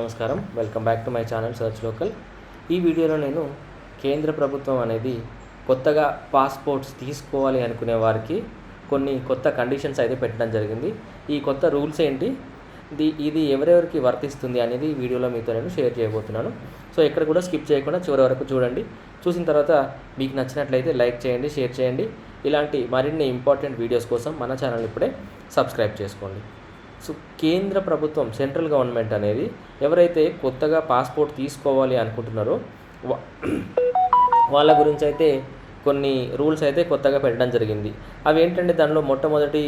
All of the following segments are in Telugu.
నమస్కారం, welcome back to my channel search local. ఈ వీడియోలో నేను కేంద్ర ప్రభుత్వం అనేది కొత్తగా పాస్పోర్ట్స్ తీసుకోవాలి అనుకునే వారికి కొన్ని కొత్త కండిషన్స్ అయితే పెట్టడం జరిగింది. ఈ కొత్త రూల్స్ ఏంటి, ఇది ఎవరెవరికి వర్తిస్తుంది అనేది ఈ వీడియోలో మీతో నేను షేర్ చేయబోతున్నాను. సో ఎక్కడ కూడా స్కిప్ చేయకుండా చివరి వరకు చూడండి. చూసిన తర్వాత మీకు నచ్చినట్లయితే లైక్ చేయండి, షేర్ చేయండి. ఇలాంటి మరిన్ని ఇంపార్టెంట్ వీడియోస్ కోసం మన ఛానల్ ఇప్పుడే సబ్స్క్రైబ్ చేసుకోండి. సో కేంద్ర ప్రభుత్వం, సెంట్రల్ గవర్నమెంట్ అనేది ఎవరైతే కొత్తగా పాస్పోర్ట్ తీసుకోవాలి అనుకుంటున్నారో వాళ్ళ గురించి అయితే కొన్ని రూల్స్ అయితే కొత్తగా పెట్టడం జరిగింది. అవి ఏంటంటే దానిలో మొట్టమొదటి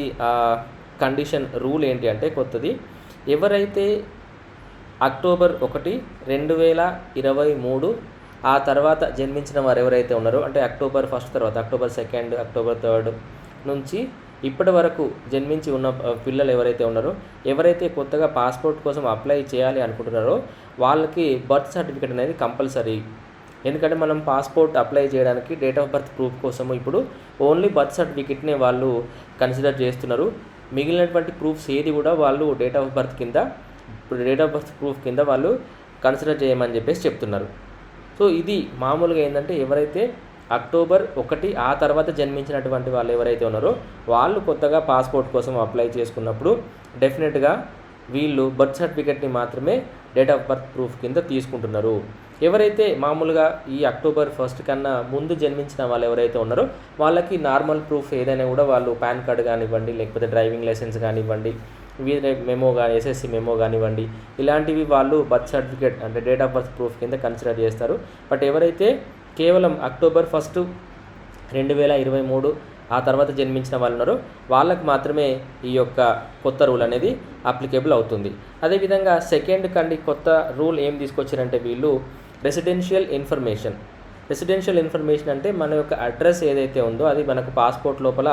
కండిషన్ రూల్ ఏంటి అంటే కొత్తది, ఎవరైతే అక్టోబర్ 1, 2023 ఆ తర్వాత జన్మించిన వారు ఎవరైతే ఉన్నారో, అంటే అక్టోబర్ 1 తర్వాత అక్టోబర్ 2, అక్టోబర్ 3 నుంచి ఇప్పటి వరకు జన్మించి ఉన్న పిల్లలు ఎవరైతే ఉన్నారో, ఎవరైతే కొత్తగా పాస్పోర్ట్ కోసం అప్లై చేయాలి అనుకుంటున్నారో వాళ్ళకి బర్త్ సర్టిఫికేట్ అనేది కంపల్సరీ. ఎందుకంటే మనం పాస్పోర్ట్ అప్లై చేయడానికి డేట్ ఆఫ్ బర్త్ ప్రూఫ్ కోసము ఇప్పుడు ఓన్లీ బర్త్ సర్టిఫికేట్నే వాళ్ళు కన్సిడర్ చేస్తున్నారు. మిగిలినటువంటి ప్రూఫ్స్ ఏది కూడా వాళ్ళు డేట్ ఆఫ్ బర్త్ ప్రూఫ్ కింద వాళ్ళు కన్సిడర్ చేయమని చెప్పేసి చెప్తున్నారు. సో ఇది మామూలుగా ఏంటంటే ఎవరైతే అక్టోబర్ 1 ఆ తర్వాత జన్మించినటువంటి వాళ్ళు ఎవరైతే ఉన్నారో వాళ్ళు కొత్తగా పాస్పోర్ట్ కోసం అప్లై చేసుకున్నప్పుడు డెఫినెట్గా వీళ్ళు బర్త్ సర్టిఫికేట్ని మాత్రమే డేట్ ఆఫ్ బర్త్ ప్రూఫ్ కింద తీసుకుంటున్నారు. ఎవరైతే మామూలుగా ఈ అక్టోబర్ 1 కన్నా ముందు జన్మించిన వాళ్ళు ఎవరైతే ఉన్నారో వాళ్ళకి నార్మల్ ప్రూఫ్ ఏదైనా కూడా వాళ్ళు పాన్ కార్డ్ కానివ్వండి, లేకపోతే డ్రైవింగ్ లైసెన్స్ కానివ్వండి, మెమో కానీ SSC మెమో కానివ్వండి, ఇలాంటివి వాళ్ళు బర్త్ సర్టిఫికేట్ అంటే డేట్ ఆఫ్ బర్త్ ప్రూఫ్ కింద కన్సిడర్ చేస్తారు. బట్ ఎవరైతే కేవలం అక్టోబర్ 1, 2023 ఆ తర్వాత జన్మించిన వాళ్ళు ఉన్నారో వాళ్ళకు మాత్రమే ఈ యొక్క కొత్త రూల్ అనేది అప్లికేబుల్ అవుతుంది. అదేవిధంగా సెకండ్ కొత్త రూల్ ఏం తీసుకొచ్చారంటే వీళ్ళు రెసిడెన్షియల్ ఇన్ఫర్మేషన్ అంటే మన యొక్క అడ్రస్ ఏదైతే ఉందో అది మనకు పాస్పోర్ట్ లోపల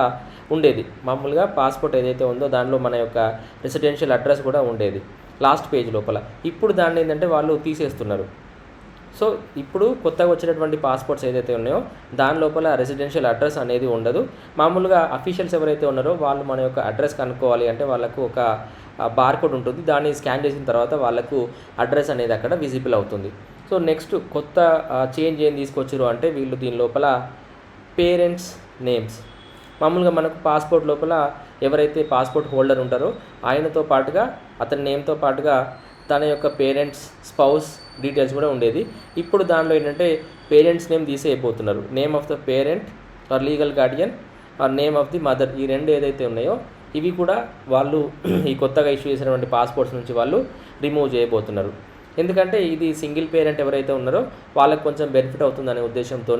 ఉండేది. మామూలుగా పాస్పోర్ట్ ఏదైతే ఉందో దానిలో మన యొక్క రెసిడెన్షియల్ అడ్రస్ కూడా ఉండేది లాస్ట్ పేజ్ లోపల. ఇప్పుడు దాన్ని ఏంటంటే వాళ్ళు తీసేస్తున్నారు. సో ఇప్పుడు కొత్తగా వచ్చినటువంటి పాస్పోర్ట్స్ ఏదైతే ఉన్నాయో దాని లోపల రెసిడెన్షియల్ అడ్రస్ అనేది ఉండదు. మామూలుగా అఫీషియల్స్ ఎవరైతే ఉన్నారో వాళ్ళు మన యొక్క అడ్రస్ కనుక్కోవాలి అంటే వాళ్ళకు ఒక బార్కోడ్ ఉంటుంది. దాన్ని స్కాన్ చేసిన తర్వాత వాళ్ళకు అడ్రస్ అనేది అక్కడ విజిబుల్ అవుతుంది. సో నెక్స్ట్ కొత్త చేంజ్ ఏం తీసుకొచ్చారు అంటే వీళ్ళు దీని లోపల పేరెంట్స్ నేమ్స్, మామూలుగా మనకు పాస్పోర్ట్ లోపల ఎవరైతే పాస్పోర్ట్ హోల్డర్ ఉంటారో ఆయనతో పాటుగా అతని నేమ్తో పాటుగా తన యొక్క పేరెంట్స్, స్పౌస్ డీటెయిల్స్ కూడా ఉండేది. ఇప్పుడు దానిలో ఏంటంటే పేరెంట్స్ నేమ్ తీసేయబోతున్నారు. Name of the parent or legal guardian or name of the mother, ఈ రెండు ఏదైతే ఉన్నాయో ఇవి కూడా వాళ్ళు ఈ కొత్తగా ఇష్యూ చేసినటువంటి పాస్పోర్ట్స్ నుంచి వాళ్ళు రిమూవ్ చేయబోతున్నారు. ఎందుకంటే ఇది సింగిల్ పేరెంట్ ఎవరైతే ఉన్నారో వాళ్ళకి కొంచెం బెనిఫిట్ అవుతుందనే ఉద్దేశంతో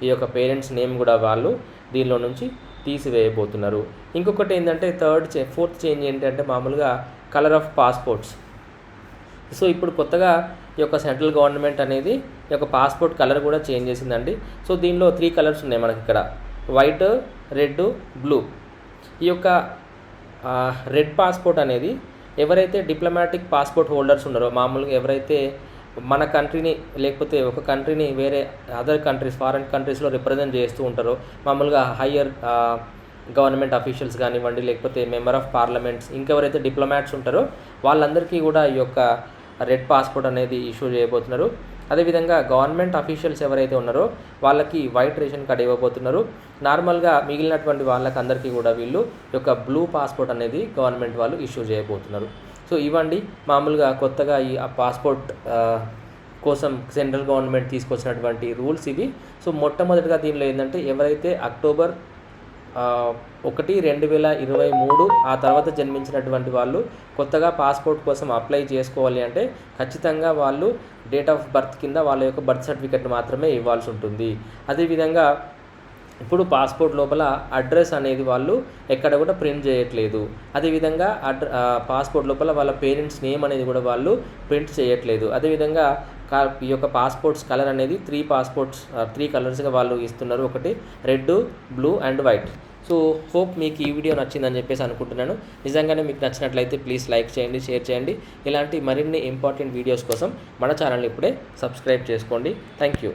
ఈ యొక్క పేరెంట్స్ నేమ్ కూడా వాళ్ళు దీనిలో నుంచి తీసివేయబోతున్నారు. ఇంకొకటి ఏంటంటే ఫోర్త్ చేంజ్ ఏంటంటే మామూలుగా కలర్ ఆఫ్ పాస్పోర్ట్స్. సో ఇప్పుడు కొత్తగా ఈ యొక్క సెంట్రల్ గవర్నమెంట్ అనేది ఈ యొక్క పాస్పోర్ట్ కలర్ కూడా చేంజ్ చేసిందండి. సో దీనిలో 3 కలర్స్ ఉన్నాయి మనకి ఇక్కడ, వైట్, రెడ్, బ్లూ. ఈ యొక్క రెడ్ పాస్పోర్ట్ అనేది ఎవరైతే డిప్లొమాటిక్ పాస్పోర్ట్ హోల్డర్స్ ఉన్నారో, మామూలుగా ఎవరైతే మన కంట్రీని లేకపోతే ఒక కంట్రీని వేరే అదర్ కంట్రీస్, ఫారెన్ కంట్రీస్లో రిప్రజెంట్ చేస్తూ ఉంటారో, మామూలుగా హయ్యర్ గవర్నమెంట్ అఫీషియల్స్ కానివ్వండి, లేకపోతే మెంబర్ ఆఫ్ పార్లమెంట్స్, ఇంకెవరైతే డిప్లొమాట్స్ ఉంటారో వాళ్ళందరికీ కూడా ఈ యొక్క రెడ్ పాస్పోర్ట్ అనేది ఇష్యూ చేయబోతున్నారు. అదేవిధంగా గవర్నమెంట్ అఫీషియల్స్ ఎవరైతే ఉన్నారో వాళ్ళకి వైట్ రేషన్ కార్డ్ ఇవ్వబోతున్నారు. నార్మల్గా మిగిలినటువంటి వాళ్ళకి అందరికీ కూడా వీళ్ళు యొక్క బ్లూ పాస్పోర్ట్ అనేది గవర్నమెంట్ వాళ్ళు ఇష్యూ చేయబోతున్నారు. సో ఇవ్వండి మామూలుగా కొత్తగా ఈ పాస్పోర్ట్ కోసం సెంట్రల్ గవర్నమెంట్ తీసుకొచ్చినటువంటి రూల్స్ ఇవి. సో మొట్టమొదటిగా దీనిలో ఏంటంటే ఎవరైతే అక్టోబర్ 1, 2023 ఆ తర్వాత జన్మించినటువంటి వాళ్ళు కొత్తగా పాస్పోర్ట్ కోసం అప్లై చేసుకోవాలి అంటే ఖచ్చితంగా వాళ్ళు డేట్ ఆఫ్ బర్త్ కింద వాళ్ళ యొక్క బర్త్ సర్టిఫికేట్ మాత్రమే ఇవ్వాల్సి ఉంటుంది. అదేవిధంగా ఇప్పుడు పాస్పోర్ట్ లోపల అడ్రస్ అనేది వాళ్ళు ఎక్కడ కూడా ప్రింట్ చేయట్లేదు. అదేవిధంగా పాస్పోర్ట్ లోపల వాళ్ళ పేరెంట్స్ నేమ్ అనేది కూడా వాళ్ళు ప్రింట్ చేయట్లేదు. అదేవిధంగా ఈ యొక్క పాస్పోర్ట్స్ కలర్ అనేది 3 కలర్స్గా వాళ్ళు ఇస్తున్నారు. ఒకటి red, blue and white. So hope మీకు ఈ వీడియో నచ్చిందని చెప్పేసి అనుకుంటున్నాను. నిజంగానే మీకు నచ్చినట్లయితే ప్లీజ్ లైక్ చేయండి, షేర్ చేయండి. ఇలాంటి మరిన్ని ఇంపార్టెంట్ వీడియోస్ కోసం మన ఛానల్ని ఇప్పుడే సబ్స్క్రైబ్ చేసుకోండి. Thank you.